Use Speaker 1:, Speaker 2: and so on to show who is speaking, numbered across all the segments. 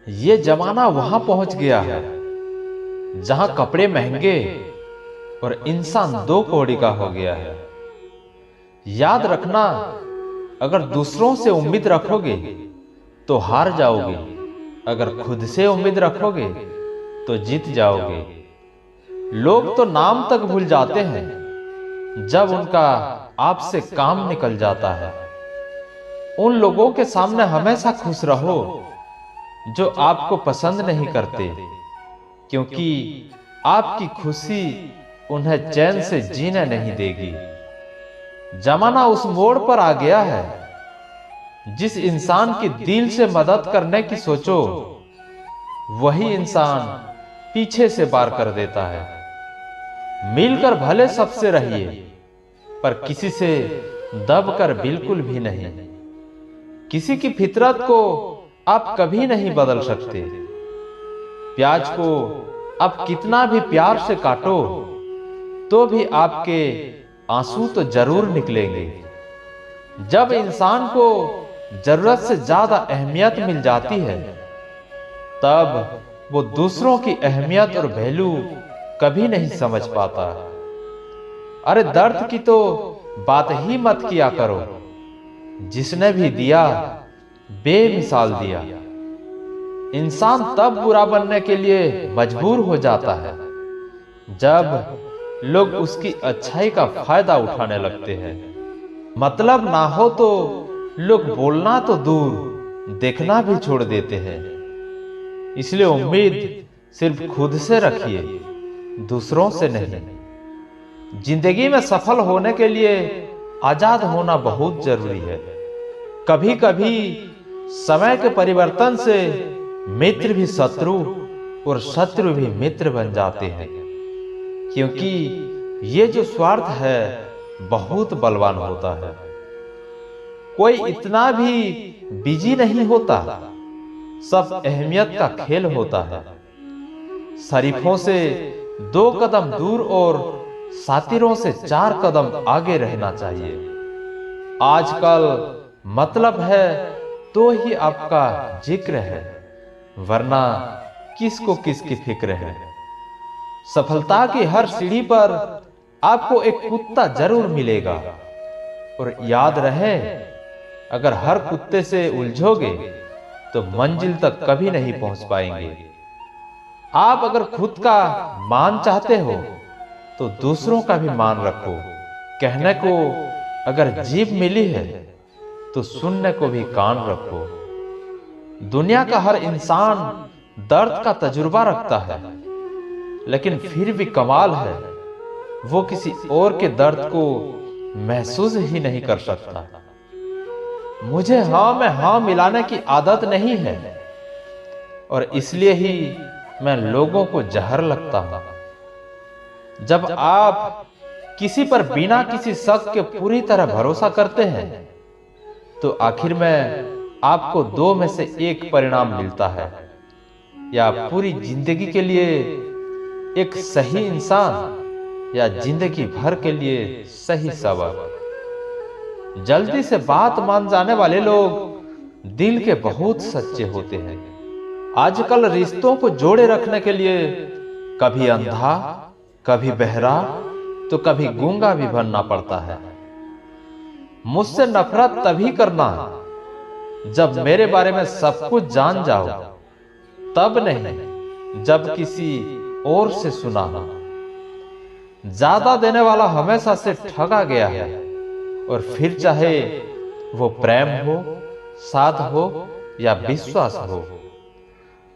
Speaker 1: ये जमाना वहां पहुंच गया है जहां कपड़े महंगे और इंसान दो कौड़ी का हो गया है। याद रखना, अगर दूसरों से उम्मीद रखोगे तो हार जाओगे, अगर खुद से उम्मीद रखोगे तो जीत जाओगे। लोग तो नाम तक भूल जाते हैं जब उनका आपसे काम निकल जाता है। उन लोगों के सामने हमेशा खुश रहो जो आपको पसंद नहीं करते, क्योंकि आपकी खुशी उन्हें चैन से जीने नहीं देगी। जमाना उस मोड़ पर आ गया है, जिस इंसान की दिल से मदद करने की सोचो वही इंसान पीछे से पार कर देता है। मिलकर भले सबसे रहिए, पर किसी से दबकर बिल्कुल भी नहीं। किसी की फितरत को आप कभी नहीं बदल सकते। प्याज को आप कितना भी प्यार से काटो तो भी आपके आंसू तो जरूर निकलेंगे। जब इंसान को जरूरत से ज्यादा अहमियत मिल जाती है, तब वो दूसरों की अहमियत और वैल्यू कभी नहीं समझ पाता। अरे दर्द की तो बात ही मत किया करो। जिसने भी दिया बेमिसाल दिया। इंसान तब बुरा बनने के लिए मजबूर हो जाता है जब लोग उसकी अच्छाई का फायदा उठाने लगते हैं। मतलब ना हो तो लोग बोलना तो दूर, देखना भी छोड़ देते हैं। इसलिए उम्मीद सिर्फ खुद से रखिए, दूसरों से नहीं। जिंदगी में सफल होने के लिए आजाद होना बहुत जरूरी है। कभी कभी समय के परिवर्तन से मित्र भी शत्रु और शत्रु भी मित्र बन जाते हैं, क्योंकि ये जो स्वार्थ है बहुत बलवान होता है। कोई इतना भी बिजी नहीं होता, सब अहमियत का खेल होता है। शरीफों से 2 कदम दूर और सातिरों से 4 कदम आगे रहना चाहिए। आजकल मतलब है तो ही आपका जिक्र है, वरना किसको किसकी फिक्र है। सफलता की हर सीढ़ी पर आपको एक कुत्ता जरूर मिलेगा, और याद रहे, अगर हर कुत्ते से उलझोगे तो मंजिल तक कभी नहीं पहुंच पाएंगे। आप अगर खुद का मान चाहते हो तो दूसरों का भी मान रखो। कहने को अगर जीभ मिली है तो सुनने को भी कान रखो। दुनिया का हर इंसान दर्द का तजुर्बा रखता है, लेकिन फिर भी कमाल है, वो किसी और के दर्द को महसूस ही नहीं कर सकता। मुझे हाँ में हाँ मिलाने की आदत नहीं है, और इसलिए ही मैं लोगों को जहर लगता हूं। जब आप किसी पर बिना किसी शक के पूरी तरह भरोसा करते हैं, तो आखिर में आपको 2 में से 1 परिणाम मिलता है। या पूरी जिंदगी के लिए एक सही इंसान, या जिंदगी भर के लिए सही सबक। जल्दी से बात मान जाने वाले लोग दिल के बहुत सच्चे होते हैं। आजकल रिश्तों को जोड़े रखने के लिए कभी अंधा, कभी बहरा, तो कभी गूंगा भी बनना पड़ता है। मुझसे नफरत तभी करना जब मेरे बारे में सब कुछ जान जाओ, तब नहीं जब किसी और से सुना हो। ज्यादा देने वाला हमेशा से ठगा गया है, और फिर चाहे वो प्रेम हो, साथ हो या विश्वास हो।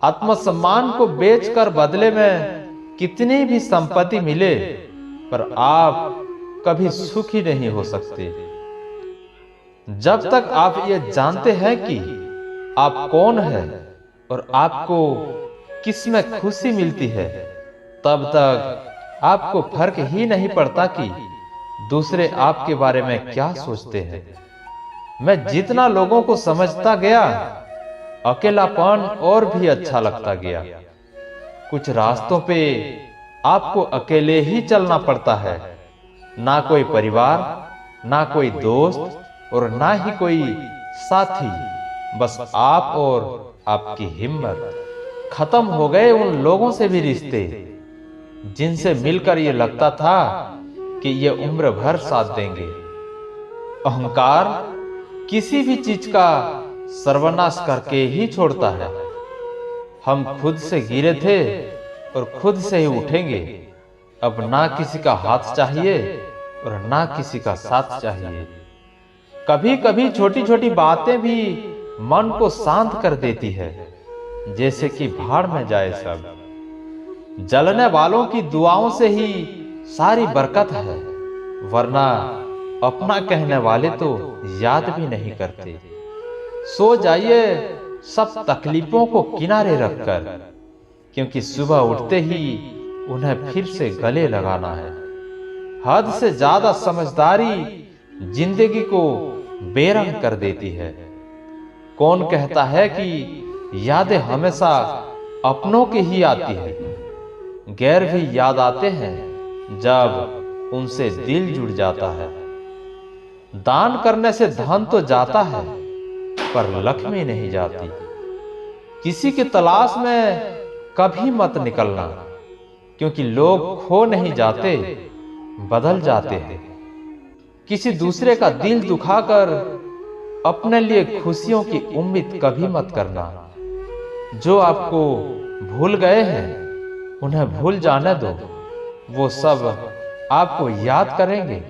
Speaker 1: आत्मसम्मान को बेचकर बदले में कितनी भी संपत्ति मिले, पर आप कभी सुखी नहीं हो सकते। जब तक आप ये जानते हैं कि आप कौन हैं और आपको किसमें खुशी मिलती है, तब तक आपको फर्क ही नहीं पड़ता कि दूसरे आपके बारे में क्या सोचते हैं। मैं जितना लोगों को समझता गया, अकेलापन और भी अच्छा लगता गया। कुछ रास्तों पे आपको अकेले ही चलना पड़ता है। ना कोई परिवार, ना कोई दोस्त, और ना ही कोई साथी, बस आप और आपकी हिम्मत। खत्म हो गए उन लोगों से भी रिश्ते जिनसे मिलकर ये लगता था कि ये उम्र भर साथ देंगे। अहंकार किसी भी चीज का सर्वनाश करके ही छोड़ता है। हम खुद से गिरे थे और खुद से ही उठेंगे। अब ना किसी का हाथ चाहिए और ना किसी का साथ चाहिए। कभी कभी छोटी छोटी बातें भी मन को शांत कर देती है, जैसे कि भाड़ में जाए सब। जलने वालों की दुआओं से ही सारी बरकत है, वरना अपना कहने वाले तो याद भी नहीं करते। सो जाइए सब तकलीफों को किनारे रखकर, क्योंकि सुबह उठते ही उन्हें फिर से गले लगाना है। हद से ज्यादा समझदारी जिंदगी को बेरंग कर देती है। कौन कहता है कि यादें हमेशा अपनों की ही आती है। गैर भी याद आते हैं जब उनसे दिल जुड़ जाता है। दान करने से धन तो जाता है, पर लक्ष्मी नहीं जाती। किसी की तलाश में कभी मत निकलना, क्योंकि लोग खो नहीं जाते, बदल जाते हैं। किसी दूसरे का दिल दुखाकर अपने लिए खुशियों की उम्मीद कभी मत करना। जो आपको भूल गए हैं उन्हें भूल जाने दो। वो सब आपको याद करेंगे,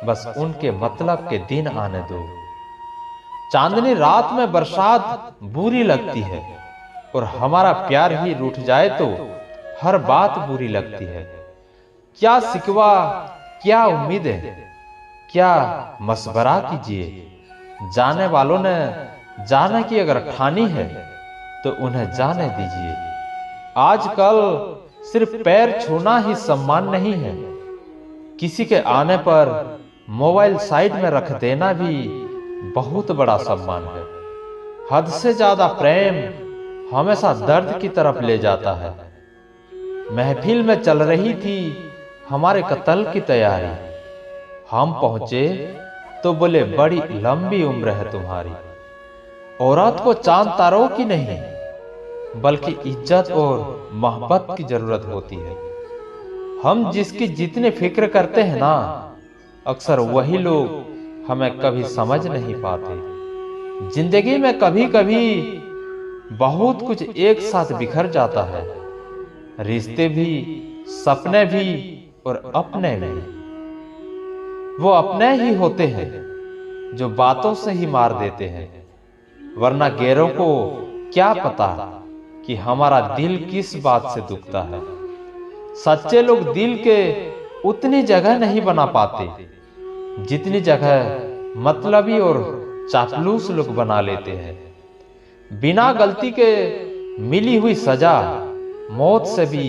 Speaker 1: बस उनके मतलब के दिन आने दो। चांदनी रात में बरसात बुरी लगती है, और हमारा प्यार ही रूठ जाए तो हर बात बुरी लगती है। क्या सिकवा, क्या उम्मीद है, क्या मशवरा कीजिए। जाने वालों ने जाने की अगर ठानी है तो उन्हें जाने दीजिए। आजकल सिर्फ पैर छूना ही सम्मान नहीं है, किसी के आने पर मोबाइल साइड में रख देना भी बहुत बड़ा सम्मान है। हद से ज्यादा प्रेम हमेशा दर्द की तरफ ले जाता है। महफिल में चल रही थी हमारे कत्ल की तैयारी। हम पहुंचे तो बोले बड़ी लंबी उम्र है तुम्हारी। औरत को चांद तारों की नहीं, बल्कि इज्जत और मोहब्बत की जरूरत होती है। हम जिसकी जितनी फिक्र करते हैं ना, अक्सर वही लोग हमें कभी समझ नहीं पाते। जिंदगी में कभी कभी बहुत कुछ एक साथ बिखर जाता है, रिश्ते भी, सपने भी और अपने भी। वो अपने ही होते हैं जो बातों से ही मार देते हैं, वरना गैरों को क्या पता कि हमारा दिल किस बात से दुखता है। सच्चे लोग दिल के उतनी जगह नहीं बना पाते जितनी जगह मतलबी और चापलूस लोग बना लेते हैं। बिना गलती के मिली हुई सजा मौत से भी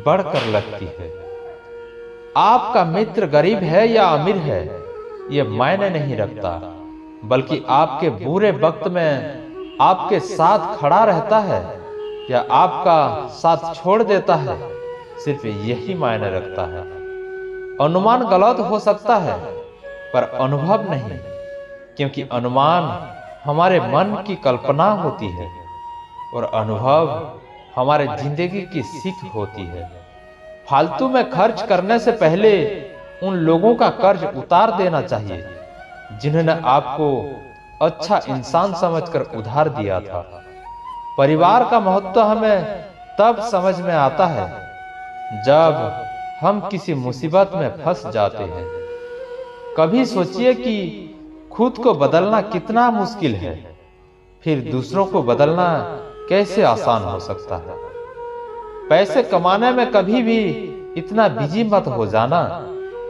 Speaker 1: बढ़कर लगती है। आपका मित्र गरीब है या अमीर है, यह मायने नहीं रखता, बल्कि आपके बुरे वक्त में आपके साथ खड़ा रहता है या आपका साथ छोड़ देता है, सिर्फ यही मायने रखता है। अनुमान गलत हो सकता है, पर अनुभव नहीं, क्योंकि अनुमान हमारे मन की कल्पना होती है और अनुभव हमारे जिंदगी की सीख होती है। फालतू में खर्च करने से पहले उन लोगों का कर्ज उतार देना चाहिए जिन्होंने आपको अच्छा इंसान समझकर उधार दिया था। परिवार का महत्व हमें तब समझ में आता है जब हम किसी मुसीबत में फंस जाते हैं। कभी सोचिए कि खुद को बदलना कितना मुश्किल है, फिर दूसरों को बदलना कैसे आसान हो सकता है। पैसे कमाने में कभी भी इतना बिजी मत हो जाना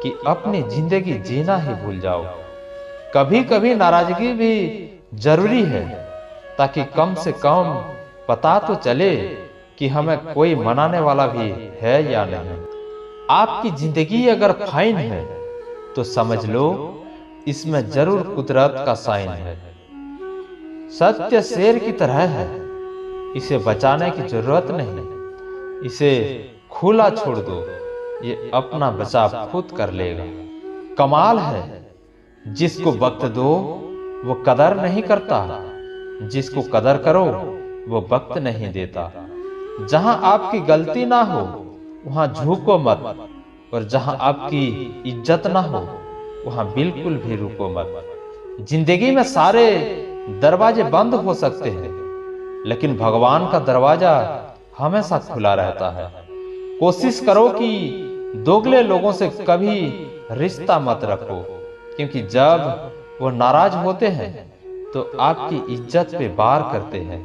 Speaker 1: कि अपनी जिंदगी जीना ही भूल जाओ। कभी कभी नाराजगी भी जरूरी है, ताकि कम से कम पता तो चले कि हमें कोई मनाने वाला भी है या नहीं। आपकी जिंदगी अगर फाइन है तो समझ लो इसमें जरूर कुदरत का साइन है। सत्य शेर की तरह है, इसे बचाने की जरूरत नहीं, इसे खुला छोड़ दो, ये अपना बचाव खुद कर लेगा। कमाल है, जिसको वक्त दो वो कदर नहीं करता, जिसको कदर करो वो वक्त नहीं देता। जहां आपकी गलती ना हो वहां झुको मत, और जहां आपकी इज्जत ना हो वहां बिल्कुल भी रुको मत। जिंदगी में सारे दरवाजे बंद हो सकते हैं, लेकिन भगवान का दरवाजा हमेशा खुला रहता है। कोशिश करो कि दोगले लोगों से कभी रिश्ता मत रखो, क्योंकि जब वो नाराज होते हैं तो आपकी इज्जत पे वार करते हैं।